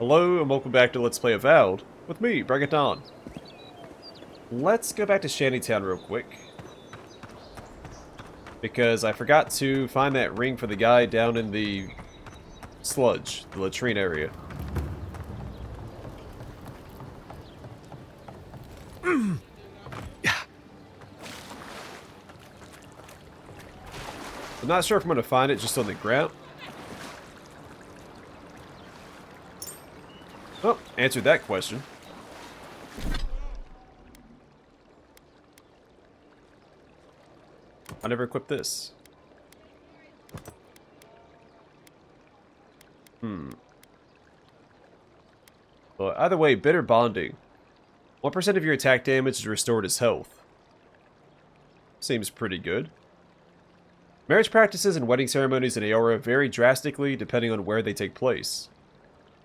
Hello and welcome back to Let's Play Avowed with me, BringItDon. Let's go back to Shanny Town real quick, because I forgot to find that ring for the guy down in the sludge, the latrine area. I'm not sure if I'm going to find it just on the ground. Oh, answered that question. I never equipped this. Well, either way, bitter bonding. 1% of your attack damage is restored as health. Seems pretty good. Marriage practices and wedding ceremonies in Eora vary drastically depending on where they take place.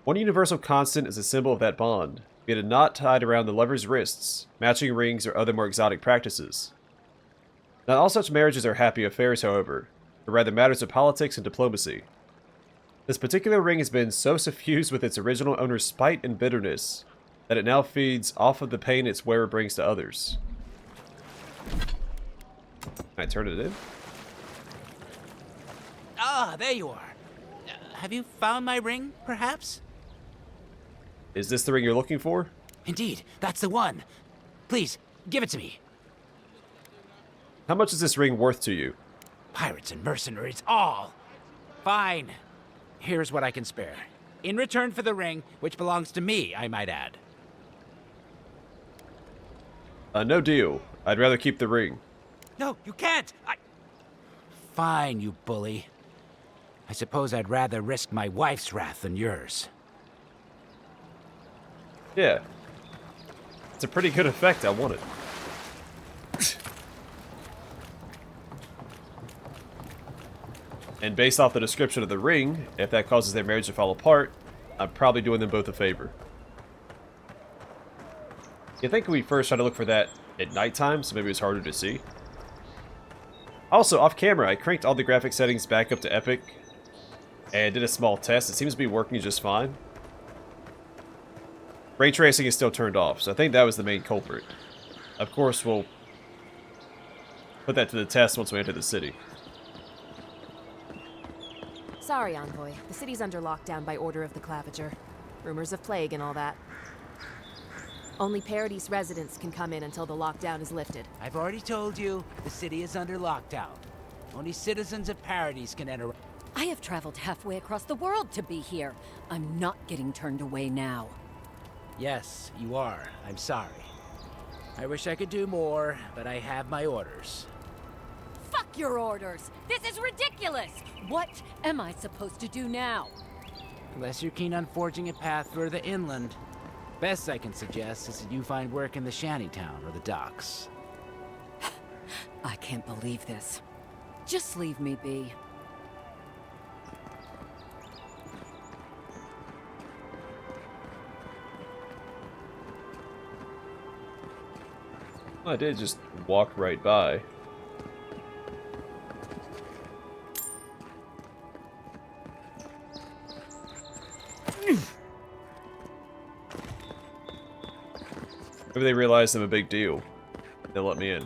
One universal constant is a symbol of that bond, be it a knot tied around the lover's wrists, matching rings, or other more exotic practices. Not all such marriages are happy affairs, however, but rather matters of politics and diplomacy. This particular ring has been so suffused with its original owner's spite and bitterness that it now feeds off of the pain its wearer brings to others. Can I turn it in? Ah, there you are. Have you found my ring, perhaps? Is this the ring you're looking for? Indeed, that's the one. Please, give it to me. How much is this ring worth to you? Pirates and mercenaries, all. Fine. Here's what I can spare. In return for the ring, which belongs to me, I might add. No deal. I'd rather keep the ring. No, you can't. Fine, you bully. I suppose I'd rather risk my wife's wrath than yours. Yeah. It's a pretty good effect. I want it. And based off the description of the ring, if that causes their marriage to fall apart, I'm probably doing them both a favor. You think we first try to look for that at nighttime, so maybe it's harder to see? Also, off camera, I cranked all the graphic settings back up to epic and did a small test. It seems to be working just fine. Ray tracing is still turned off, so I think that was the main culprit. Of course, we'll put that to the test once we enter the city. Sorry, Envoy. The city's under lockdown by order of the Clavager. Rumors of plague and all that. Only Paradise residents can come in until the lockdown is lifted. I've already told you, the city is under lockdown. Only citizens of Paradise can enter. I have traveled halfway across the world to be here. I'm not getting turned away now. Yes, you are. I'm sorry. I wish I could do more, but I have my orders. Fuck your orders! This is ridiculous! What am I supposed to do now? Unless you're keen on forging a path further inland, best I can suggest is that you find work in the Shanny town or the docks. I can't believe this. Just leave me be. I did just walk right by. Maybe they realize I'm a big deal. They'll let me in.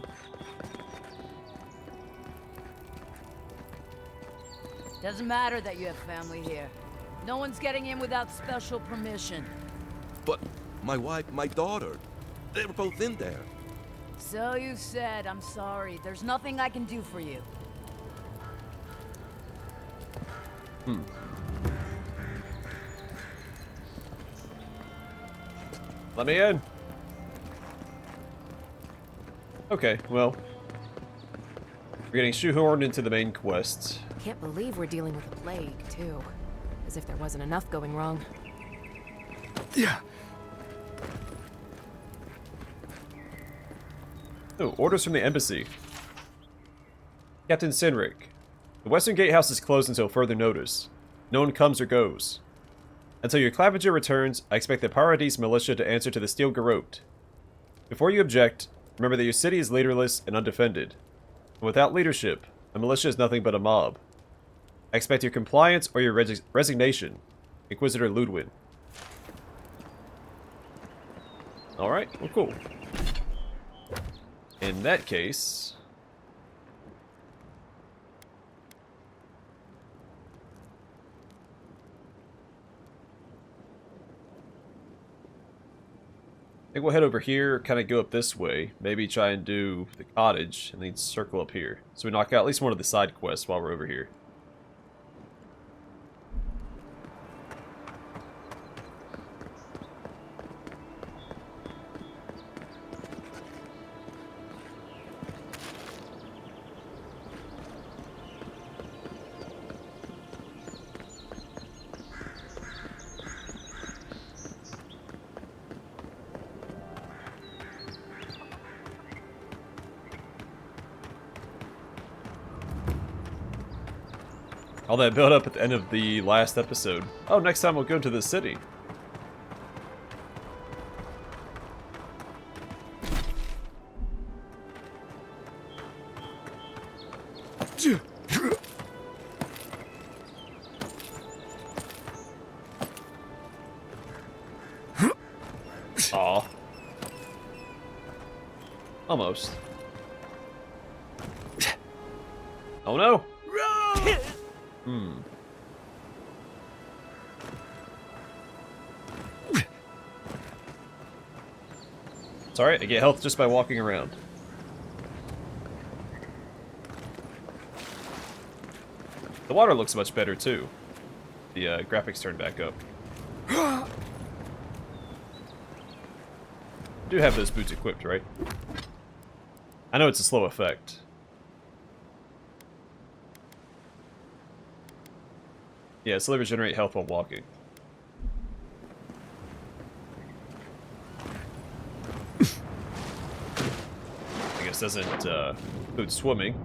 Doesn't matter that you have family here. No one's getting in without special permission. But my wife, my daughter, they're both in there. So you said. I'm sorry. There's nothing I can do for you. Let me in. Okay, well. We're getting shoehorned into the main quest. Can't believe we're dealing with a plague, too. As if there wasn't enough going wrong. Yeah. Oh, orders from the embassy. Captain Sinric. The Western Gatehouse is closed until further notice. No one comes or goes. Until your Clavager returns, I expect the Paradise militia to answer to the Steel Garrote. Before you object, remember that your city is leaderless and undefended. And without leadership, a militia is nothing but a mob. I expect your compliance or your resignation. Inquisitor Ludwin. Alright, well, cool. In that case... I think we'll head over here, kind of go up this way. Maybe try and do the cottage, and then circle up here. So we knock out at least one of the side quests while we're over here. All that build up at the end of the last episode. Oh, next time we'll go to the city. Aw. Almost. Oh no! It's alright, I get health just by walking around. The water looks much better too. The graphics turned back up. Do have those boots equipped, right? I know it's a slow effect. Yeah, slowly regenerate health while walking. I guess doesn't include swimming.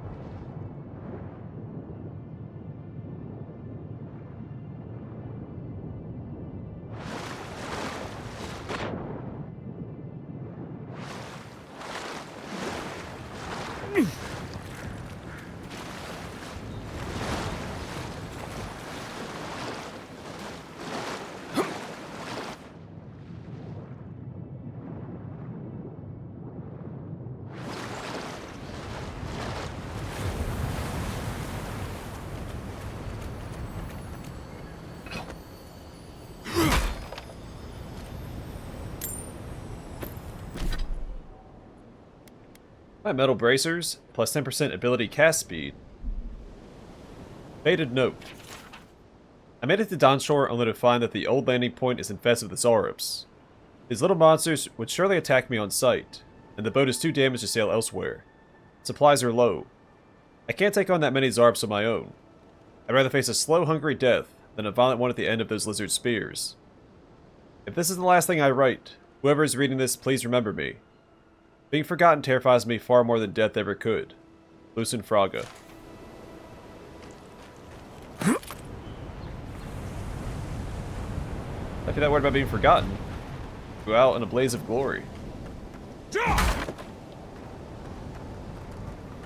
My metal bracers, plus 10% ability cast speed. Faded note. I made it to Dawnshore only to find that the old landing point is infested with xaurips. These little monsters would surely attack me on sight, and the boat is too damaged to sail elsewhere. Supplies are low. I can't take on that many xaurips on my own. I'd rather face a slow, hungry death than a violent one at the end of those lizard spears. If this is the last thing I write, whoever is reading this, please remember me. Being forgotten terrifies me far more than death ever could. Lucen Fraga. If you're not worried about being forgotten, go out in a blaze of glory.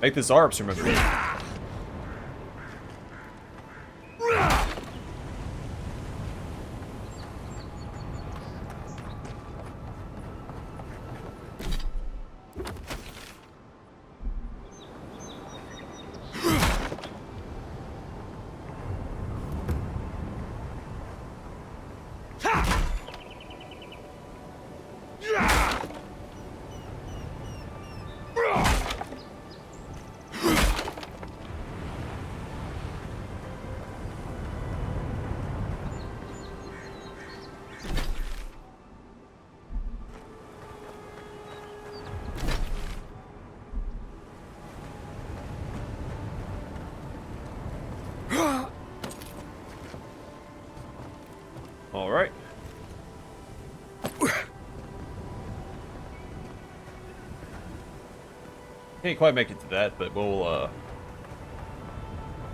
Make the xaurips remember you. Alright. Can't quite make it to that, but we'll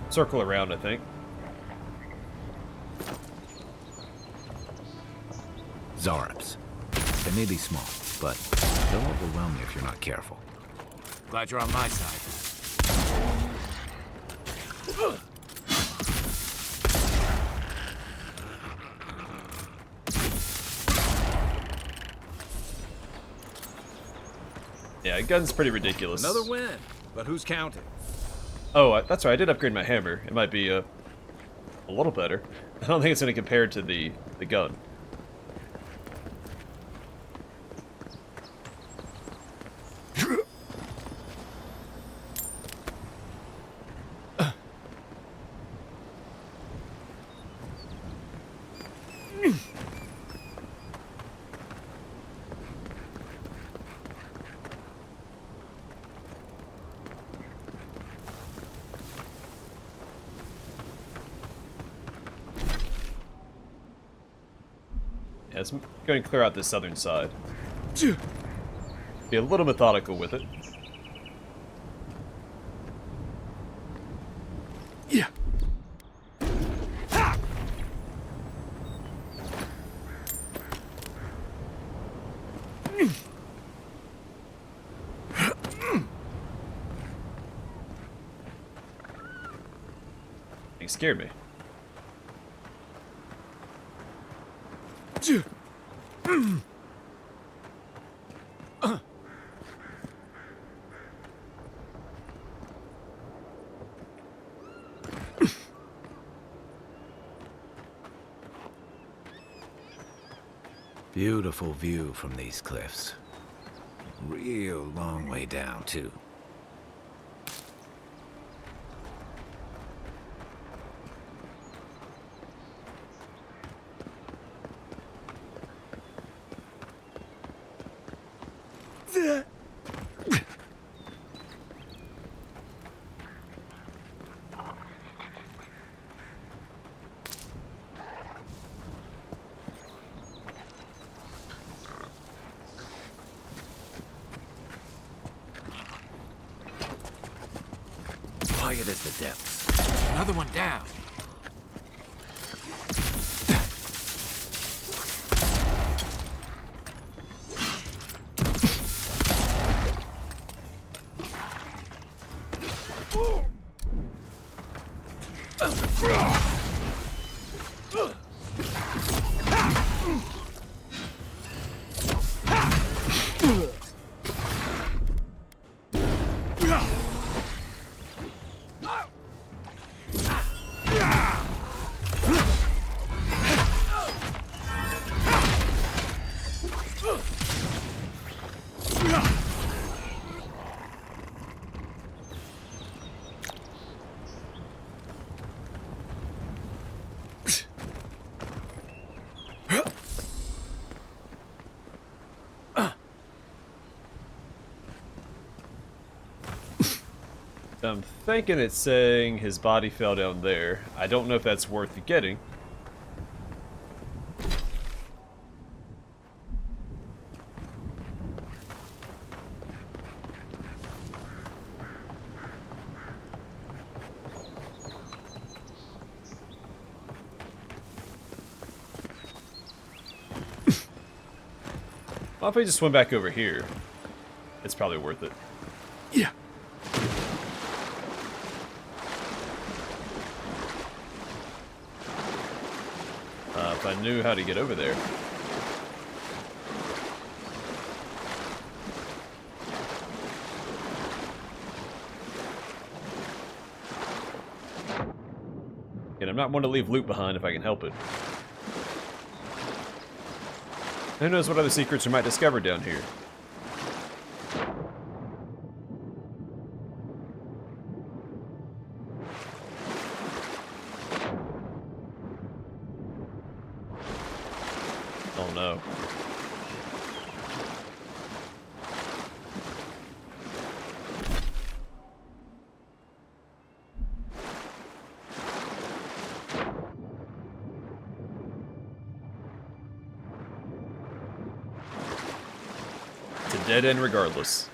circle around, I think. Xaurips. They may be small, but they'll overwhelm you if you're not careful. Glad you're on my side. Yeah, gun's pretty ridiculous. Another win, but who's counting? Oh, that's right. I did upgrade my hammer. It might be a little better. I don't think it's going to compare to the gun. Yeah, it's going to clear out this southern side. Be a little methodical with it. Yeah. He scared me. Beautiful view from these cliffs. Real long way down, too. Quiet as the depths. Another one down. I'm thinking it's saying his body fell down there. I don't know if that's worth getting. Well, if we just swim back over here, it's probably worth it. Yeah. If I knew how to get over there. And I'm not one to leave loot behind if I can help it. Who knows what other secrets we might discover down here. Oh no. It's a dead end regardless.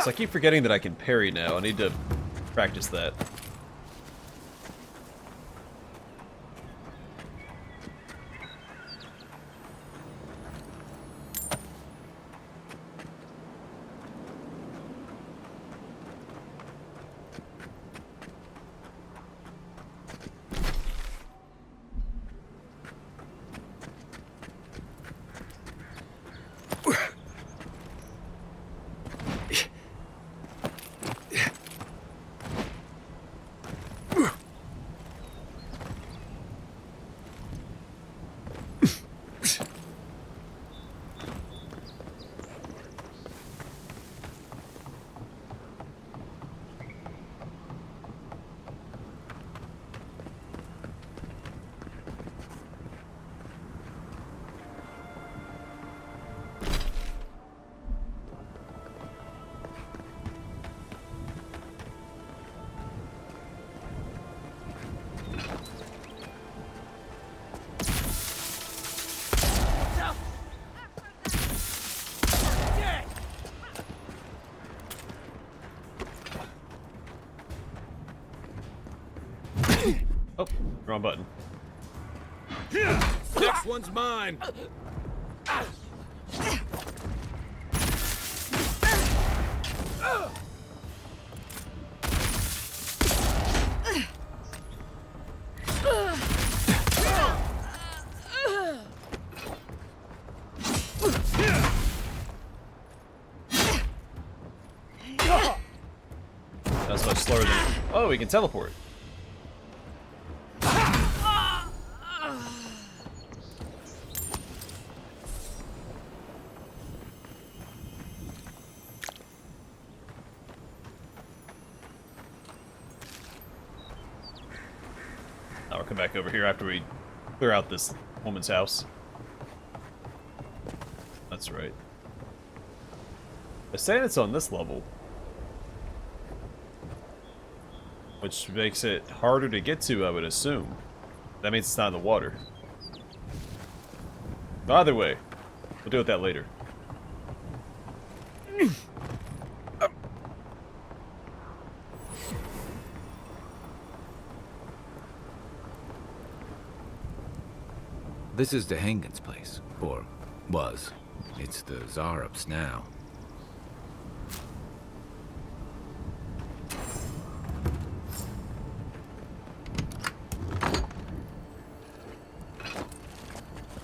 So I keep forgetting that I can parry now. I need to practice that. Oh, wrong button. Next one's mine. That's much slower than... Oh, we can teleport. Now we'll come back over here after we clear out this woman's house. That's right. They're saying it's on this level, which makes it harder to get to, I would assume. That means it's not in the water. But either way, we'll deal with that later. This is Dehengen's place, or was. It's the xaurip's now.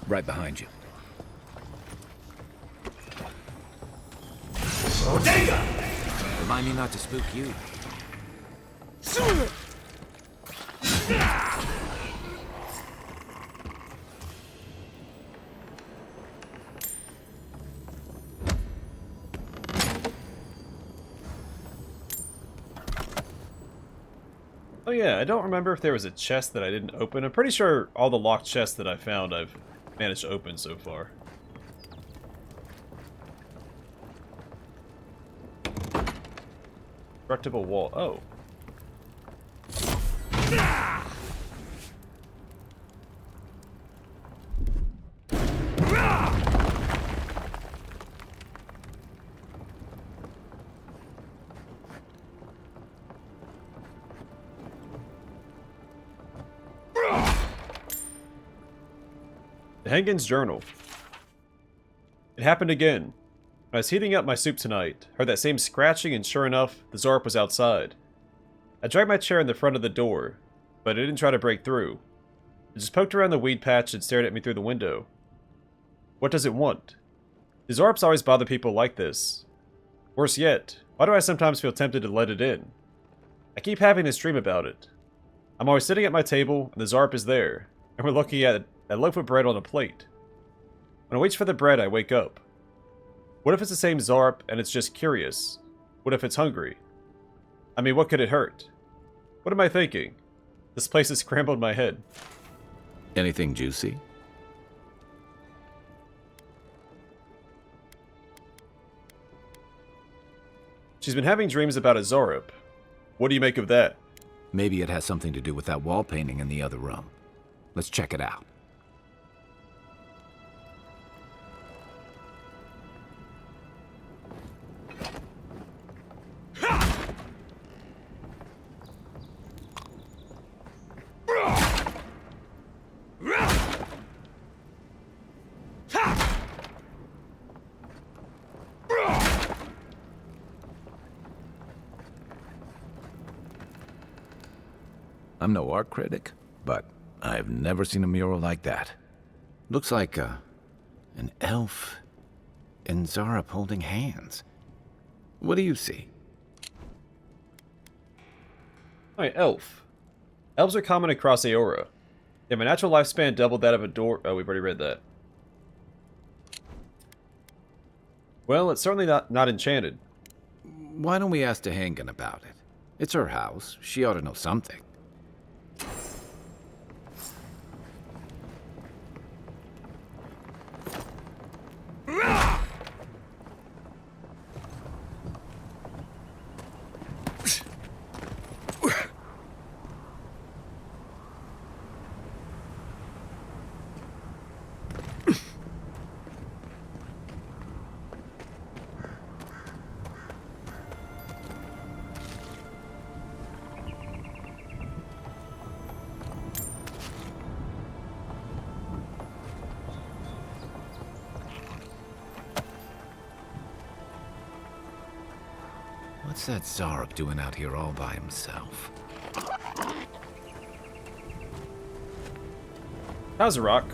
Right behind you. Remind me not to spook you. Oh yeah, I don't remember if there was a chest that I didn't open. I'm pretty sure all the locked chests that I found I've managed to open so far. Destructible wall. Oh. Dehengen's journal. It happened again. When I was heating up my soup tonight, heard that same scratching, and sure enough, the xaurip was outside. I dragged my chair in the front of the door, but it didn't try to break through. It just poked around the weed patch and stared at me through the window. What does it want? The xaurips always bother people like this. Worse yet, why do I sometimes feel tempted to let it in? I keep having this dream about it. I'm always sitting at my table, and the xaurip is there, and we're looking at a loaf of bread on a plate. When I wait for the bread, I wake up. What if it's the same xaurip and it's just curious? What if it's hungry? I mean, what could it hurt? What am I thinking? This place has scrambled my head. Anything juicy? She's been having dreams about a xaurip. What do you make of that? Maybe it has something to do with that wall painting in the other room. Let's check it out. I'm no art critic, but I've never seen a mural like that. Looks like an elf and xaurip holding hands. What do you see? Alright, elf. Elves are common across Eora. They have a natural lifespan double that of a door. Oh, we've already read that. Well, it's certainly not enchanted. Why don't we ask Dehengen about it? It's her house. She ought to know something. What's that xaurip doing out here all by himself? How's a rock?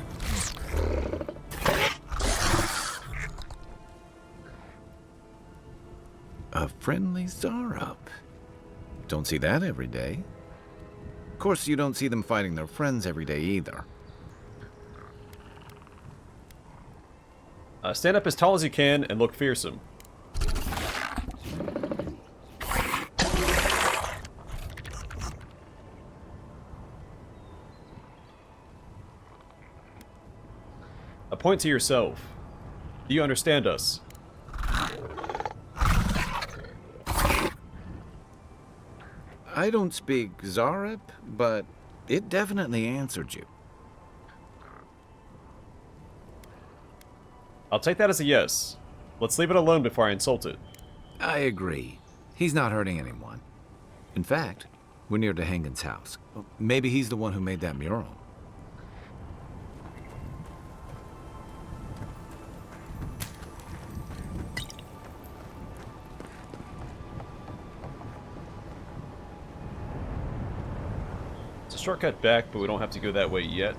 A friendly xaurip. Don't see that every day. Of course, you don't see them fighting their friends every day either. Stand up as tall as you can and look fearsome. Point to yourself. Do you understand us? I don't speak xaurip, but it definitely answered you. I'll take that as a yes. Let's leave it alone before I insult it. I agree. He's not hurting anyone. In fact, we're near Dehengen's house. Maybe he's the one who made that mural. Shortcut back, but we don't have to go that way yet.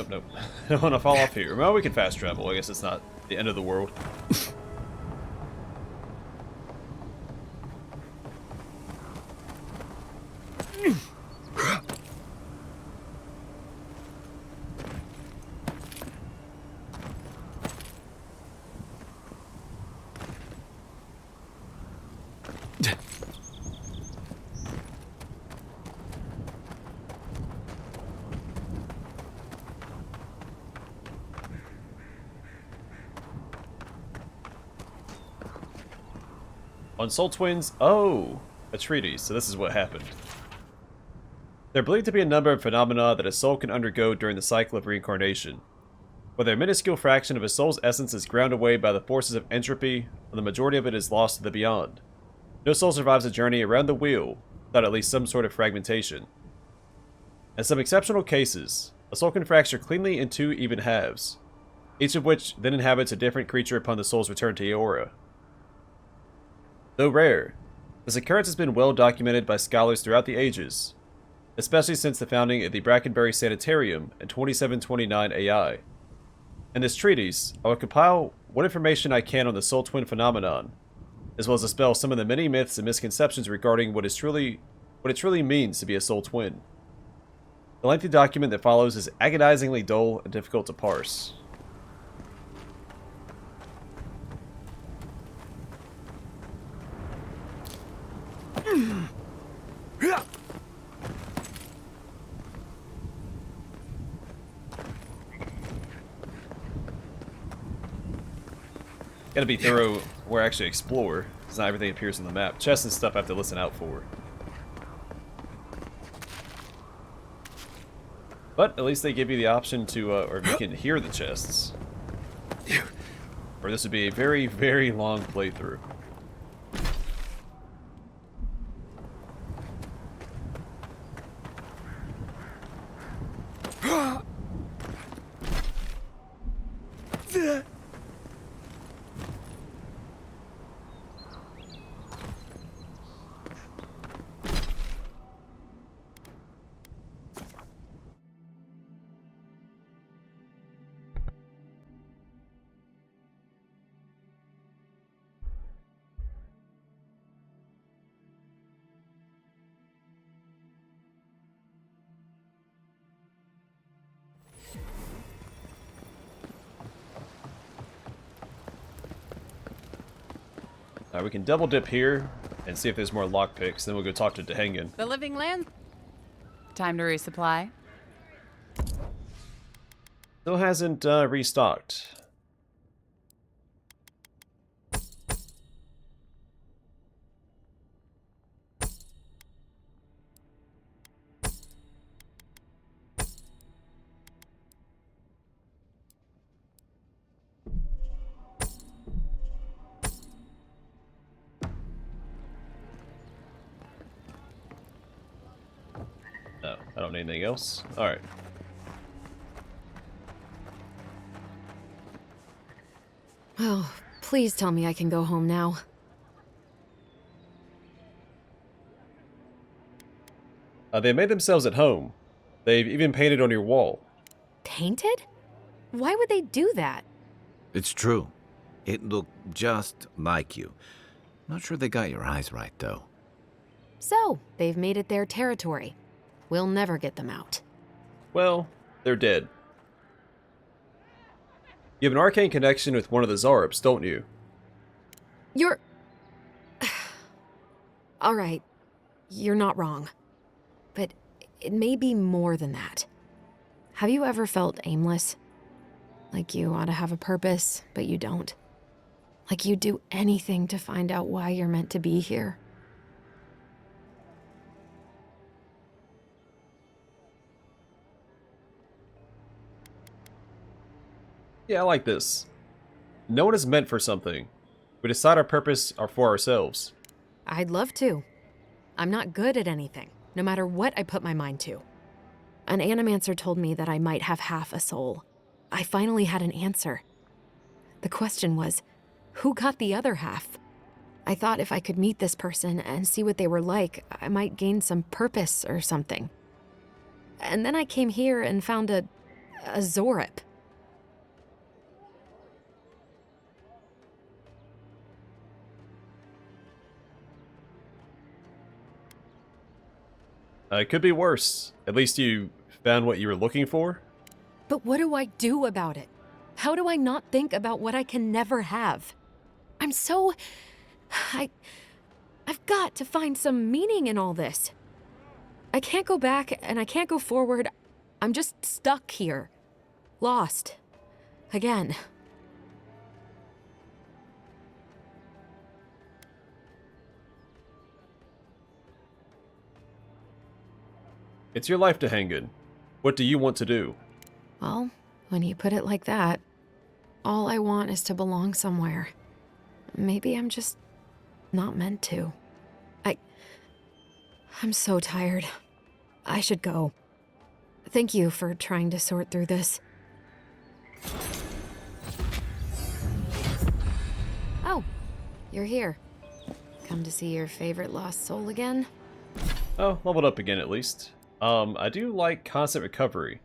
Nope. I don't want to fall off here. Well, we can fast travel. I guess it's not the end of the world. On Soul Twins, oh, a treatise, so this is what happened. There are believed to be a number of phenomena that a soul can undergo during the cycle of reincarnation. Whether a minuscule fraction of a soul's essence is ground away by the forces of entropy, or the majority of it is lost to the beyond. No soul survives a journey around the wheel without at least some sort of fragmentation. In some exceptional cases, a soul can fracture cleanly in two even halves, each of which then inhabits a different creature upon the soul's return to Eora. Though rare, this occurrence has been well documented by scholars throughout the ages, especially since the founding of the Brackenbury Sanitarium in 2729 AI. In this treatise, I will compile what information I can on the Soul Twin phenomenon, as well as dispel some of the many myths and misconceptions regarding what it truly means to be a Soul Twin. The lengthy document that follows is agonizingly dull and difficult to parse. Gotta be thorough where I actually explore, because not everything appears on the map. Chests and stuff I have to listen out for. But at least they give you the option to, or you can hear the chests. Or this would be a very, very long playthrough. Alright, we can double dip here and see if there's more lockpicks, then we'll go talk to Dehengen. The living land? Time to resupply. Still hasn't restocked. No, I don't need anything else. Alright. Oh, please tell me I can go home now. They made themselves at home. They've even painted on your wall. Painted? Why would they do that? It's true. It looked just like you. Not sure they got your eyes right, though. So, they've made it their territory. We'll never get them out. Well, they're dead. You have an arcane connection with one of the xaurips, don't you? You're... Alright, you're not wrong. But it may be more than that. Have you ever felt aimless? Like you ought to have a purpose, but you don't? Like you'd do anything to find out why you're meant to be here? Yeah, I like this. No one is meant for something. We decide our purpose are for ourselves. I'd love to. I'm not good at anything, no matter what I put my mind to. An animancer told me that I might have half a soul. I finally had an answer. The question was, who got the other half? I thought if I could meet this person and see what they were like, I might gain some purpose or something. And then I came here and found a xaurip. It could be worse. At least you found what you were looking for. But what do I do about it? How do I not think about what I can never have? I'm so... I've got to find some meaning in all this. I can't go back and I can't go forward. I'm just stuck here. Lost. Again. It's your life, Dehengen. What do you want to do? Well, when you put it like that, all I want is to belong somewhere. Maybe I'm just not meant to. I'm so tired. I should go. Thank you for trying to sort through this. Oh, you're here. Come to see your favorite lost soul again? Oh, leveled up again at least. I do like constant recovery.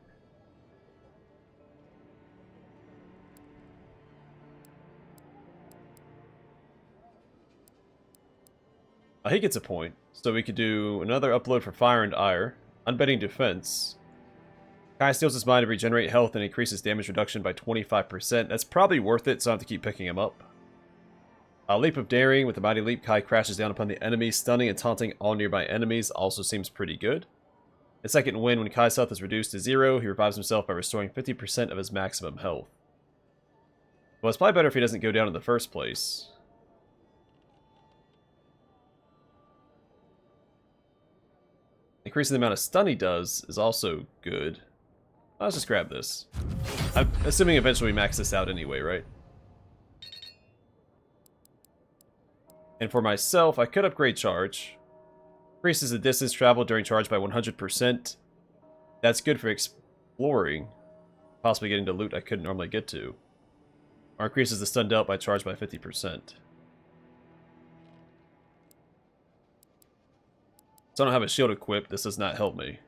He gets a point, so we could do another upload for Fire and Ire, Unbending Defense. Kai steals his mind to regenerate health and increases damage reduction by 25%. That's probably worth it, so I have to keep picking him up. A Leap of Daring, with a mighty leap, Kai crashes down upon the enemy, stunning and taunting all nearby enemies, also seems pretty good. The second win, when Kai's health is reduced to 0, he revives himself by restoring 50% of his maximum health. Well, it's probably better if he doesn't go down in the first place. Increasing the amount of stun he does is also good. Let's just grab this. I'm assuming eventually we max this out anyway, right? And for myself, I could upgrade charge. Increases the distance traveled during charge by 100%. That's good for exploring. Possibly getting to loot I couldn't normally get to. Or increases the stun dealt by charge by 50%. So I don't have a shield equipped. This does not help me.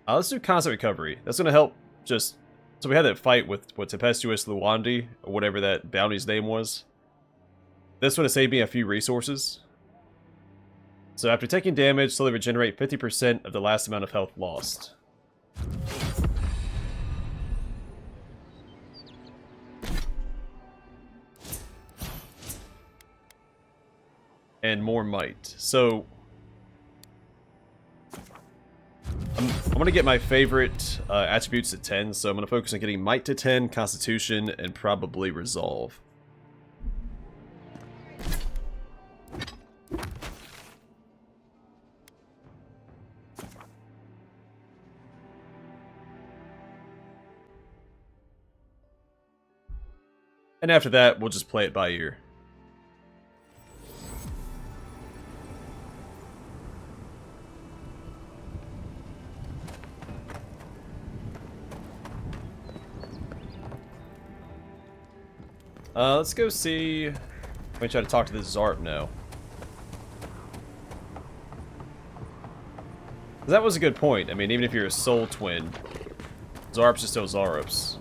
Let's do constant recovery. That's going to help just... So we had that fight with Tempestuous Luandi, or whatever that bounty's name was. This would have saved me a few resources. So after taking damage, slowly regenerate 50% of the last amount of health lost. And more might. So I'm going to get my favorite attributes to 10, so I'm going to focus on getting might to 10, constitution, and probably resolve. And after that, we'll just play it by ear. Let's go see... Let me try to talk to this xaurip now. That was a good point. I mean, even if you're a soul twin, xaurips are still xaurips.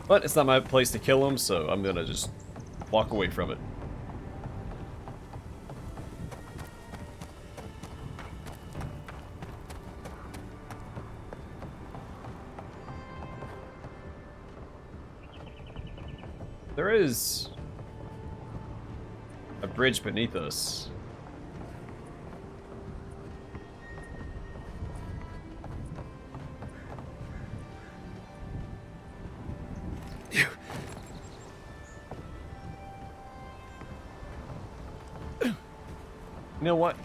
But it's not my place to kill him, so I'm gonna just walk away from it. There is a bridge beneath us. You know what?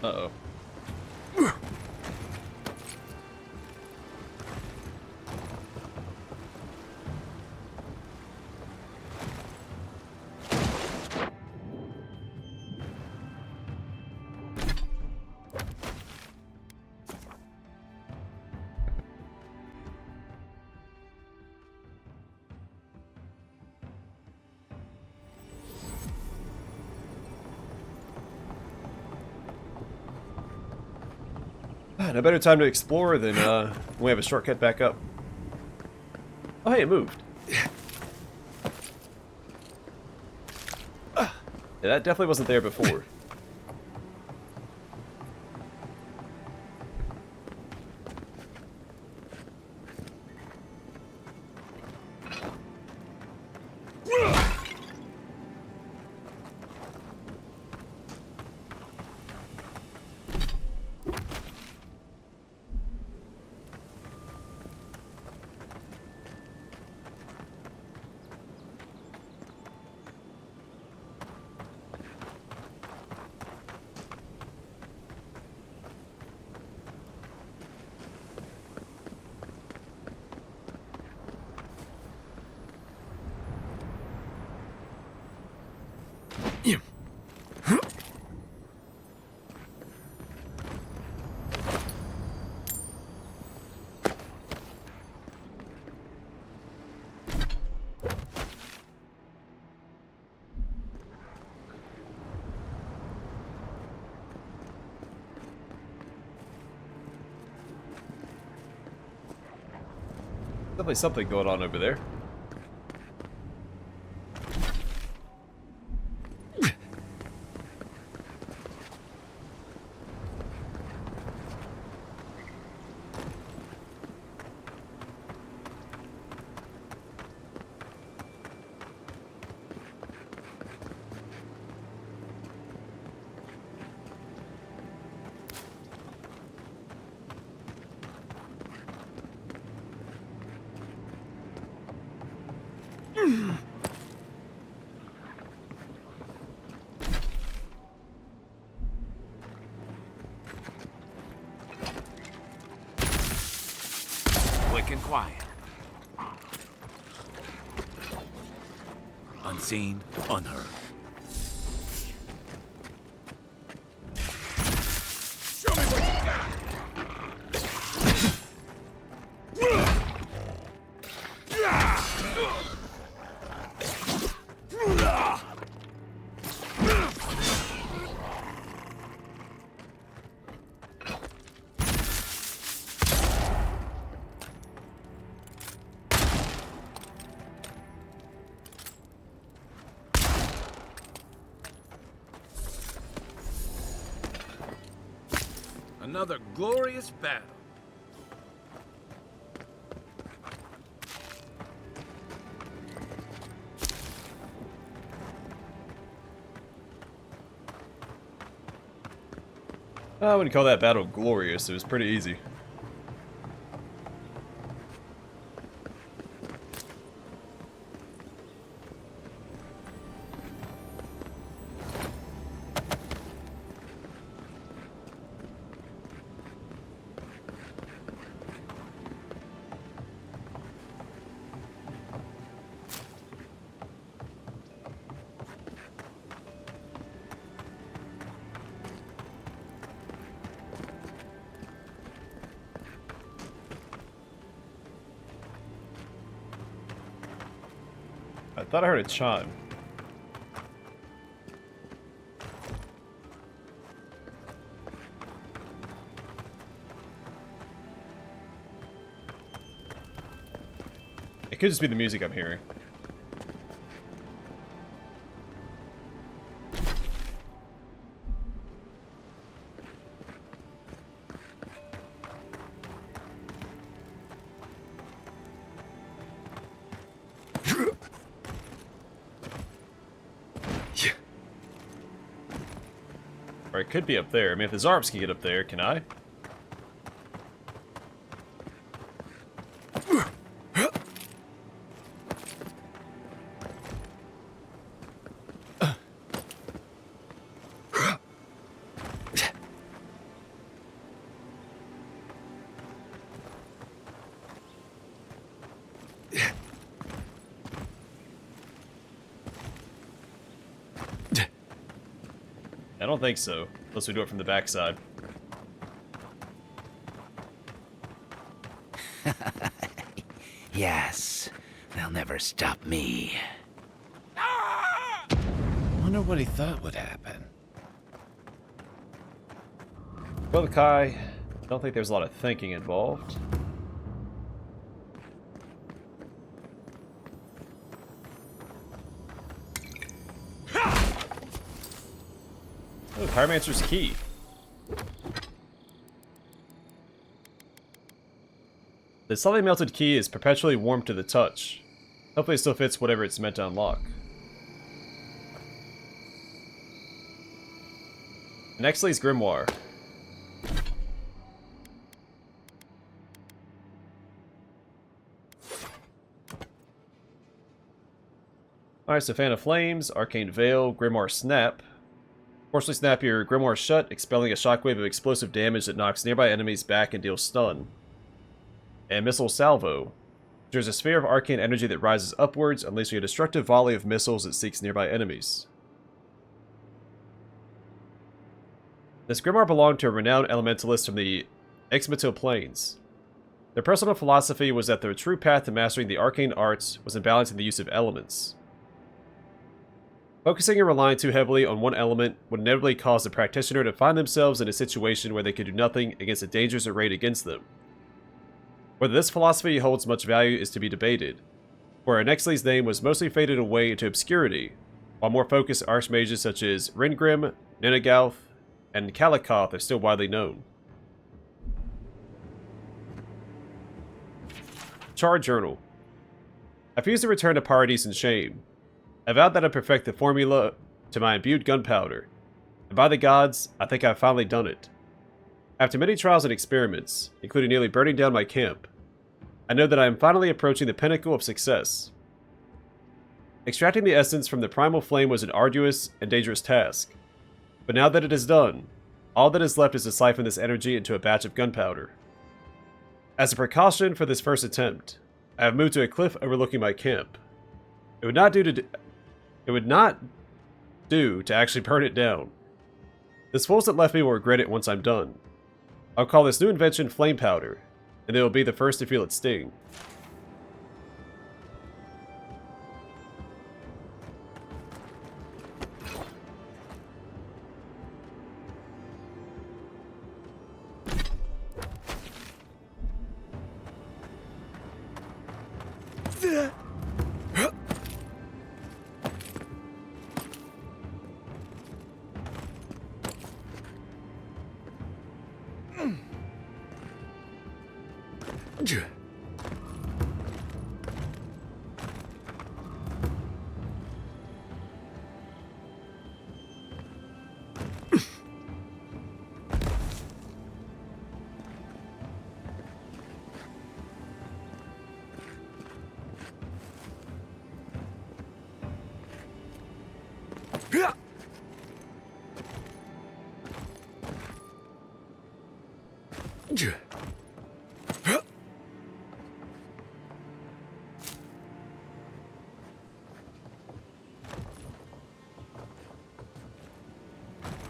Uh-oh. No better time to explore than when we have a shortcut back up. Oh, hey, it moved. Yeah, that definitely wasn't there before. Definitely something going on over there. Quick and quiet. Unseen, unheard. Another glorious battle. I wouldn't call that battle glorious. It was pretty easy. I thought I heard a chime. It could just be the music I'm hearing. Or it could be up there. I mean, if the xaurips can get up there, can I? I don't think so, unless we do it from the backside. Yes, they'll never stop me. Wonder what he thought would happen. Well, Kai, I don't think there's a lot of thinking involved. Oh, Pyromancer's key. The slightly melted key is perpetually warm to the touch. Hopefully it still fits whatever it's meant to unlock. Nexley's Grimoire. Alright, so Fan of Flames, Arcane Veil, Grimoire Snap. Forcefully snap your Grimoire shut, expelling a shockwave of explosive damage that knocks nearby enemies back and deals stun. And Missile Salvo. There's a sphere of arcane energy that rises upwards, unleashing a destructive volley of missiles that seeks nearby enemies. This Grimoire belonged to a renowned elementalist from the Exmeto Plains. Their personal philosophy was that the true path to mastering the arcane arts was in balancing the use of elements. Focusing and relying too heavily on one element would inevitably cause the practitioner to find themselves in a situation where they could do nothing against the dangers arrayed against them. Whether this philosophy holds much value is to be debated, for Nexley's name was mostly faded away into obscurity, while more focused archmages such as Rengrim, Nenegauth, and Kalikoth are still widely known. Charred Journal. I refused to return to Paradise in shame. I vowed that I'd perfect the formula to my imbued gunpowder, and by the gods, I think I've finally done it. After many trials and experiments, including nearly burning down my camp, I know that I am finally approaching the pinnacle of success. Extracting the essence from the primal flame was an arduous and dangerous task. But now that it is done, all that is left is to siphon this energy into a batch of gunpowder. As a precaution for this first attempt, I have moved to a cliff overlooking my camp. It would not do to actually burn it down. The fools that left me will regret it once I'm done. I'll call this new invention Flame Powder, and they will be the first to feel its sting.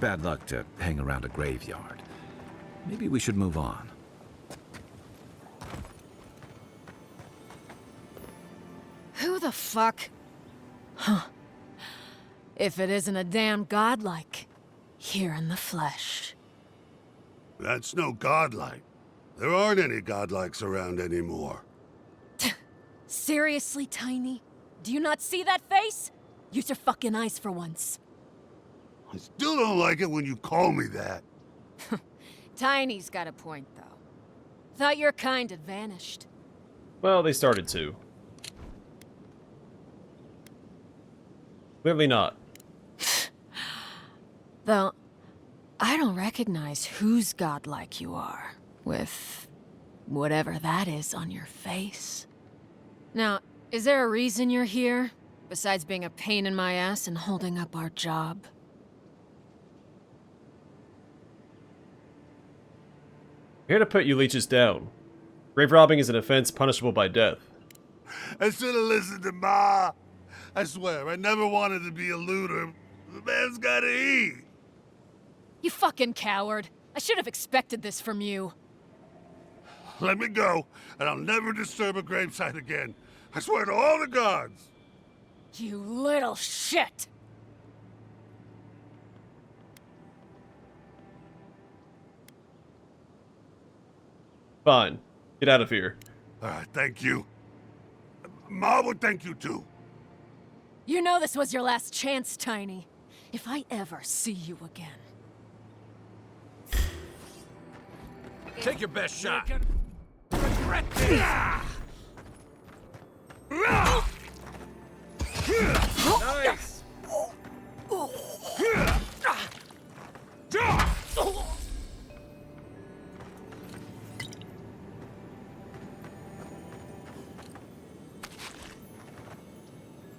Bad luck to hang around a graveyard. Maybe we should move on. Who the fuck? Huh. If it isn't a damn godlike, here in the flesh. That's no godlike. There aren't any godlikes around anymore. Seriously, Tiny? Do you not see that face? Use your fucking eyes for once. I still don't like it when you call me that. Tiny's got a point, though. Thought your kind had vanished. Well, they started to. Clearly not. Though, I don't recognize whose godlike you are, with whatever that is on your face. Now, is there a reason you're here, besides being a pain in my ass and holding up our job? Here to put you leeches down. Grave robbing is an offense punishable by death. I should have listened to Ma. I swear, I never wanted to be a looter. The man's gotta eat. You fucking coward. I should have expected this from you. Let me go, and I'll never disturb a gravesite again. I swear to all the gods. You little shit! Fine. Get out of here. Thank you. Ma would thank you too. You know this was your last chance, Tiny. If I ever see you again. Take your best shot. Regret this. Nice.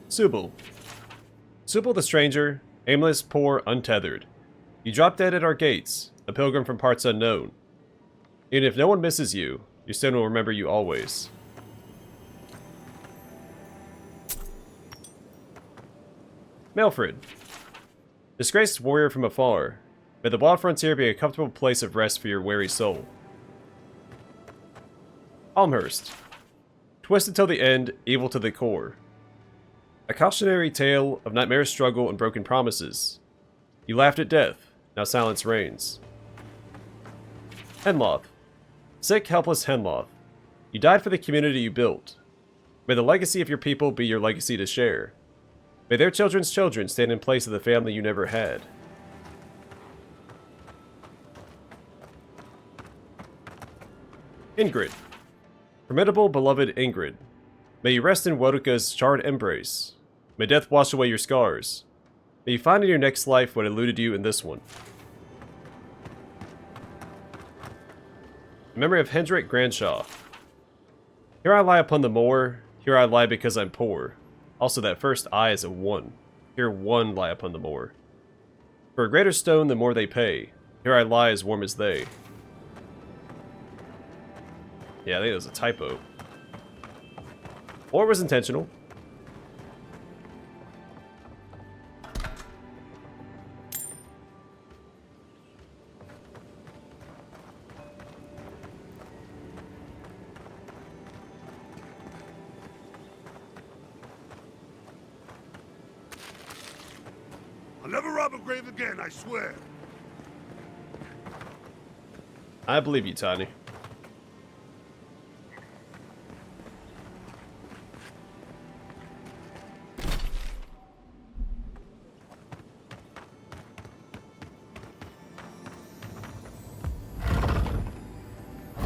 Subal. Subal the stranger, aimless, poor, untethered. You drop dead at our gates, a pilgrim from parts unknown. Even if no one misses you, your stone will remember you always. Melfred. Disgraced warrior from afar, may the wild frontier be a comfortable place of rest for your weary soul. Almhurst. Twisted till the end, evil to the core. A cautionary tale of nightmare struggle and broken promises. You laughed at death, now silence reigns. Henloth. Sick, helpless Henloth. You died for the community you built. May the legacy of your people be your legacy to share. May their children's children stand in place of the family you never had. Ingrid. Formidable, beloved Ingrid. May you rest in Woduka's charred embrace. May death wash away your scars. May you find in your next life what eluded you in this one. In memory of Hendrik Granshaw. Here I lie upon the moor, here I lie because I'm poor. Also, that first eye is a 1. Here 1 lie upon the moor. For a greater stone, the more they pay. Here I lie as warm as they. Yeah, I think it was a typo. Or it was intentional. I'll never rob a grave again, I swear. I believe you, Tiny.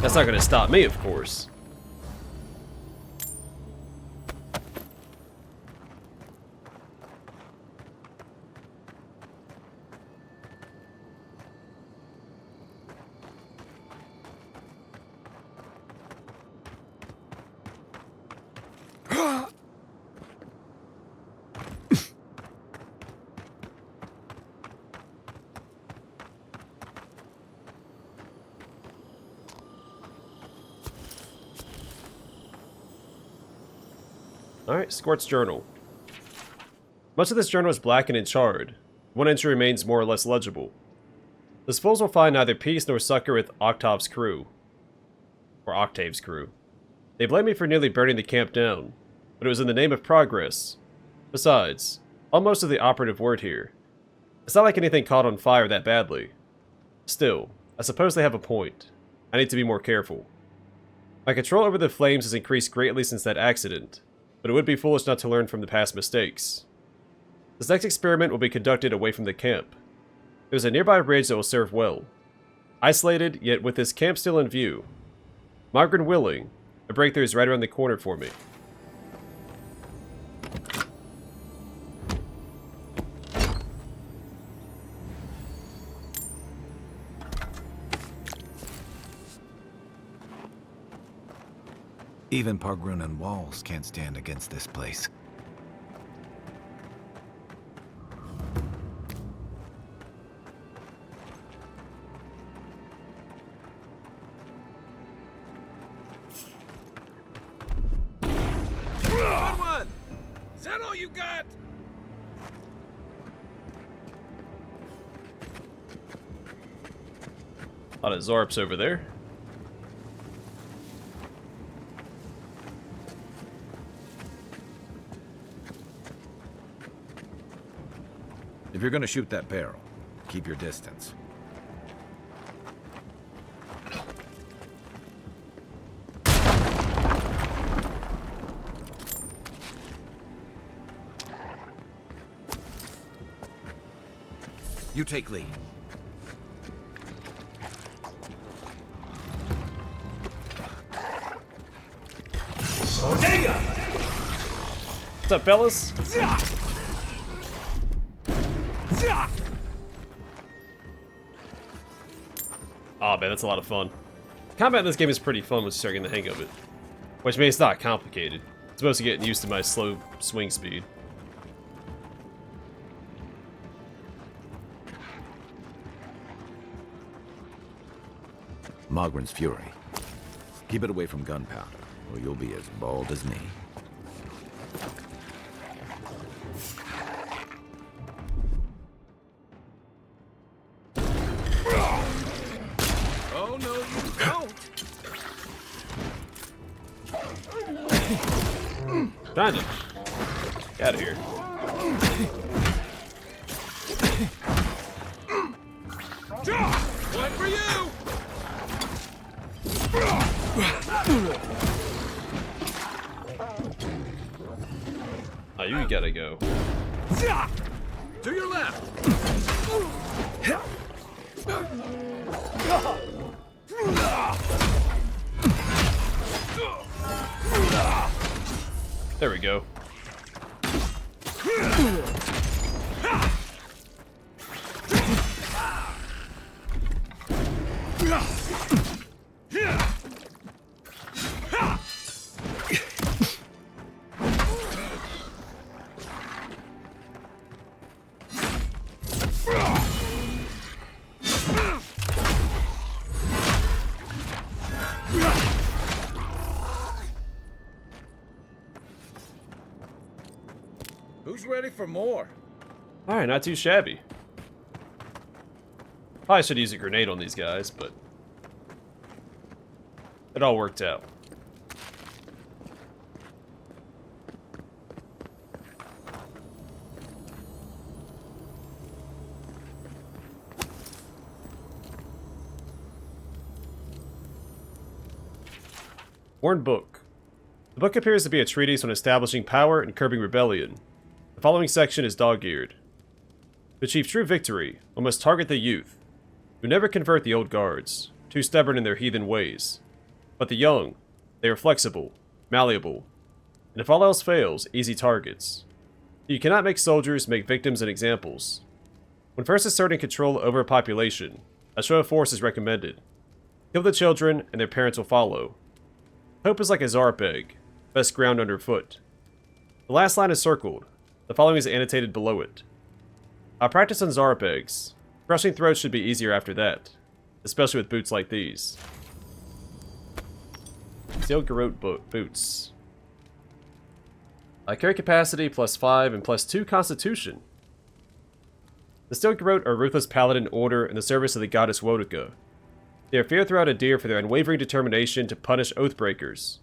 That's not gonna stop me, of course. Alright, Squirt's journal. Much of this journal is blackened and charred. One entry remains more or less legible. The spoils will find neither peace nor succor with Octave's crew. Or Octave's crew. They blame me for nearly burning the camp down, but it was in the name of progress. Besides, almost is the operative word here. It's not like anything caught on fire that badly. Still, I suppose they have a point. I need to be more careful. My control over the flames has increased greatly since that accident, but it would be foolish not to learn from the past mistakes. This next experiment will be conducted away from the camp. There's a nearby ridge that will serve well. Isolated, yet with this camp still in view. Migrant willing, a breakthrough is right around the corner for me. Even Pargrunan walls can't stand against this place. Good one! Is that all you got? A lot of Xaurips over there. If you're gonna shoot that barrel, keep your distance. You take lead. What's up, fellas? Oh man, that's a lot of fun. Combat in this game is pretty fun once you start getting the hang of it. Which means it's not complicated. It's mostly getting used to my slow swing speed. Mogren's Fury. Keep it away from gunpowder, or you'll be as bald as me. Oh, no, you don't! Kinda. Get out of here. One for you! Oh, you gotta go. To your left! There we go. Who's ready for more? Alright, not too shabby. Probably should use a grenade on these guys, but it all worked out. Worn Book. The book appears to be a treatise on establishing power and curbing rebellion. The following section is dog-eared. To achieve true victory, one must target the youth, who never convert the old guards, too stubborn in their heathen ways. But the young, they are flexible, malleable, and if all else fails, easy targets. You cannot make soldiers make victims and examples. When first asserting control over a population, a show of force is recommended. Kill the children, and their parents will follow. Hope is like a xaurip egg, best ground underfoot. The last line is circled. The following is annotated below it. I'll practice on xaurip eggs. Crushing throats should be easier after that, especially with boots like these. Steel garrote boots. Carry capacity +5 and +2 constitution. The steel garrote are ruthless paladin order in the service of the goddess Woedica. They are feared throughout Adir for their unwavering determination to punish oathbreakers.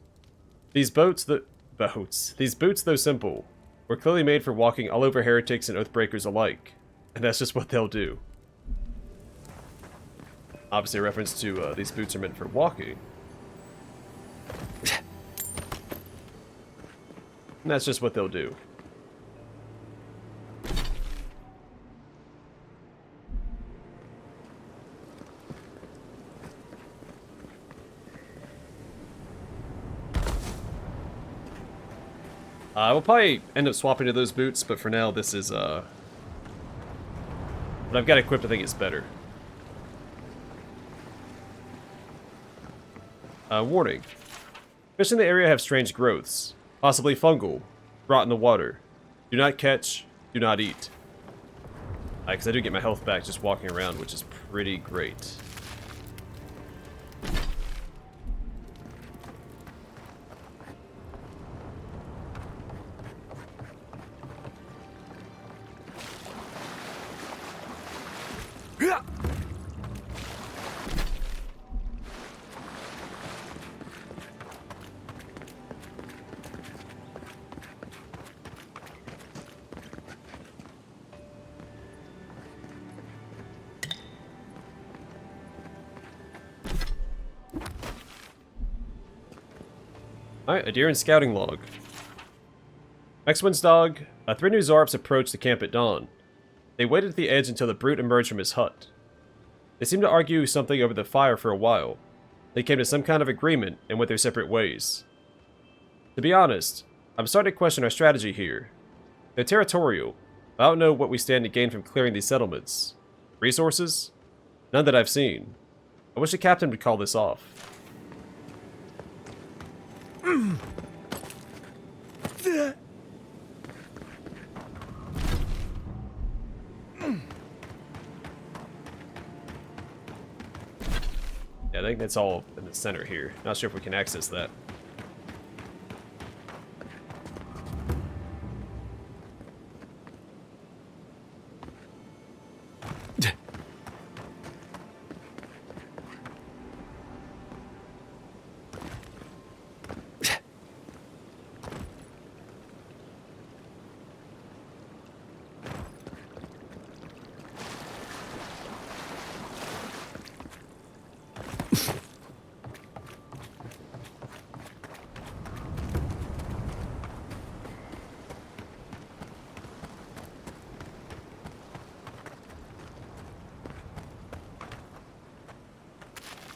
These boots, though simple, were clearly made for walking all over heretics and oathbreakers alike, and that's just what they'll do. Obviously a reference to these boots are meant for walking. And that's just what they'll do. We'll probably end up swapping to those boots, but for now this is, what I've got equipped I think is better. Warning. Fish in the area have strange growths, possibly fungal, rot in the water. Do not catch, do not eat. Because I do get my health back just walking around, which is pretty great. Alright, Adir scouting log. X-Wind's dog. 3 new xaurips approached the camp at dawn. They waited at the edge until the brute emerged from his hut. They seemed to argue something over the fire for a while. They came to some kind of agreement and went their separate ways. To be honest, I'm starting to question our strategy here. They're territorial. I don't know what we stand to gain from clearing these settlements. Resources? None that I've seen. I wish the captain would call this off. Yeah, I think that's all in the center here. Not sure if we can access that.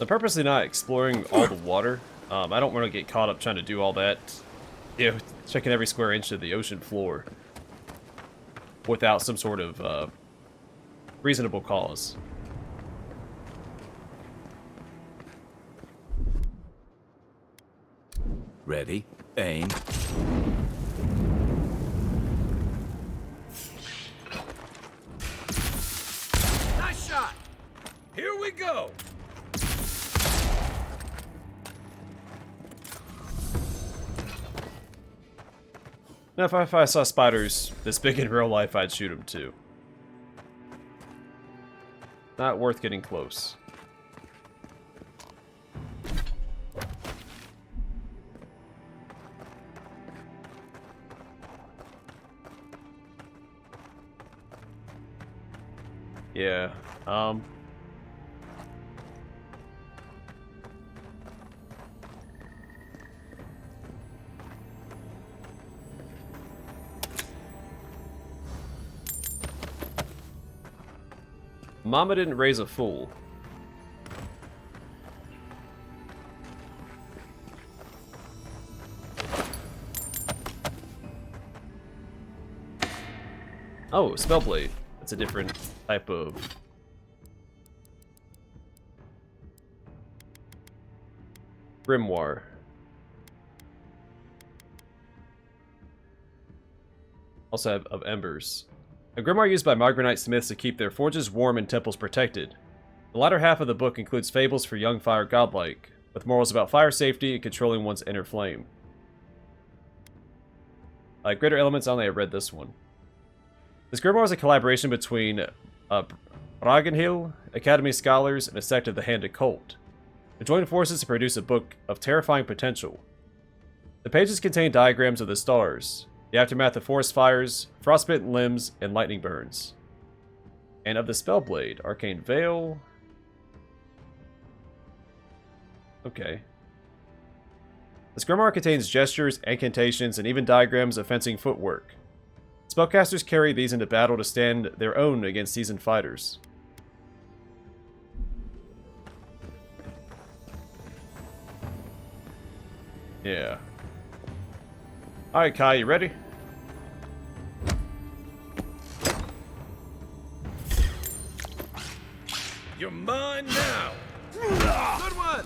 I'm purposely not exploring all the water. I don't want to get caught up trying to do all that. You know, checking every square inch of the ocean floor without some sort of reasonable cause. Ready, aim. Nice shot! Here we go! Now, if I saw spiders this big in real life, I'd shoot them too. Not worth getting close. Yeah, Mama didn't raise a fool. Oh, Spellblade. That's a different type of... grimoire. Also have of embers. A grimoire used by Margranite smiths to keep their forges warm and temples protected. The latter half of the book includes fables for young fire godlike, with morals about fire safety and controlling one's inner flame. Greater Elements, I only have read this one. This grimoire is a collaboration between Bragenhill, Academy scholars, and a sect of the Hand Occult. They joined forces to produce a book of terrifying potential. The pages contain diagrams of the stars, the aftermath of forest fires, frostbitten limbs, and lightning burns. And of the Spellblade, Arcane Veil... Okay. This grimoire contains gestures, incantations, and even diagrams of fencing footwork. Spellcasters carry these into battle to stand their own against seasoned fighters. Yeah. Alright, Kai, you ready? You're mine now. Good one.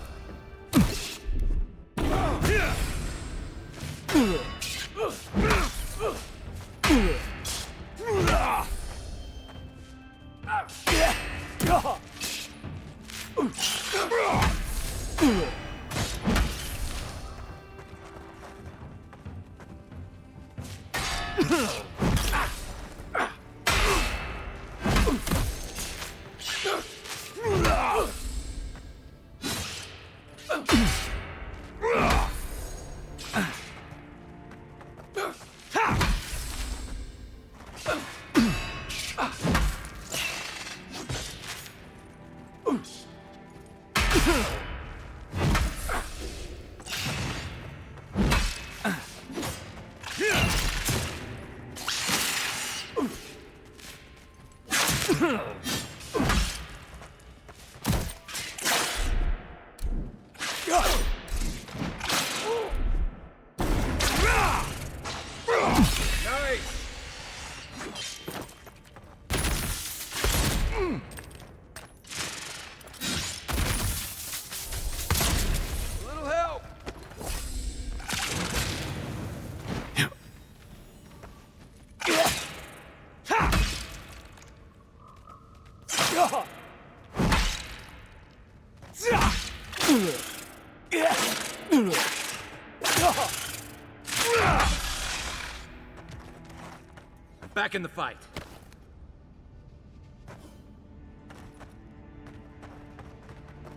Back in the fight.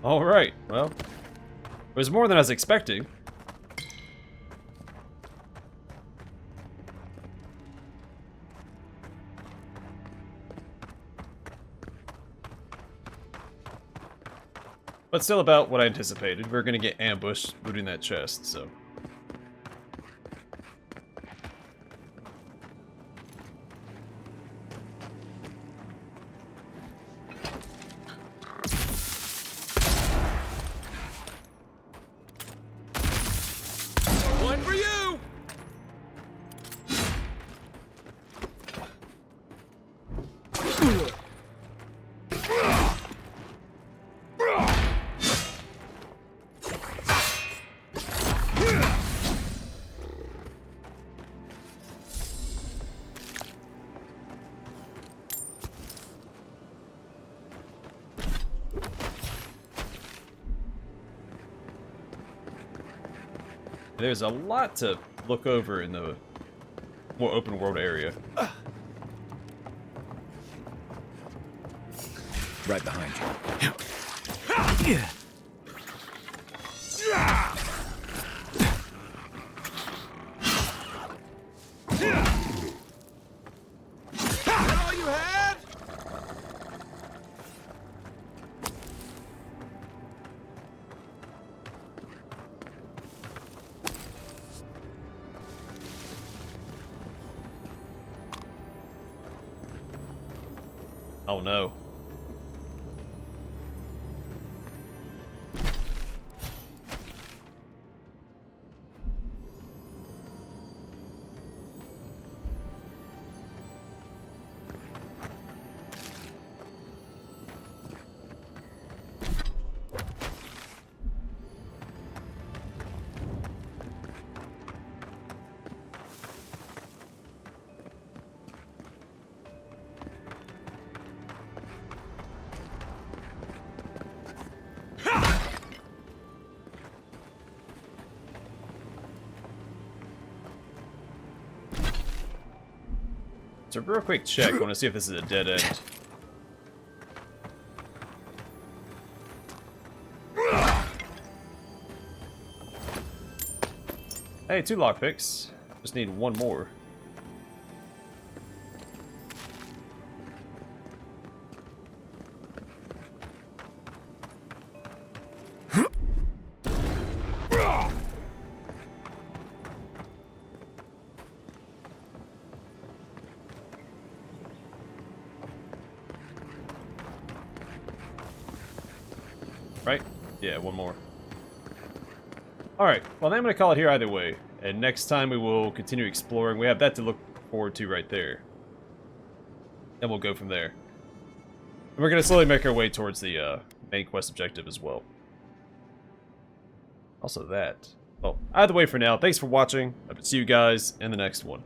Alright, well. It was more than I was expecting. But still about what I anticipated. We're gonna get ambushed looting that chest, so... One for you. There's a lot to look over in the more open world area. Right behind you. Yeah. That all you had? Oh no. So real quick check, I want to see if this is a dead end. Hey, 2 lockpicks. Just need 1 more. Right? Yeah, 1 more. Alright, well then I'm going to call it here either way. And next time we will continue exploring. We have that to look forward to right there. And we'll go from there. And we're going to slowly make our way towards the main quest objective as well. Also that. Well, either way for now, thanks for watching. I will see you guys in the next one.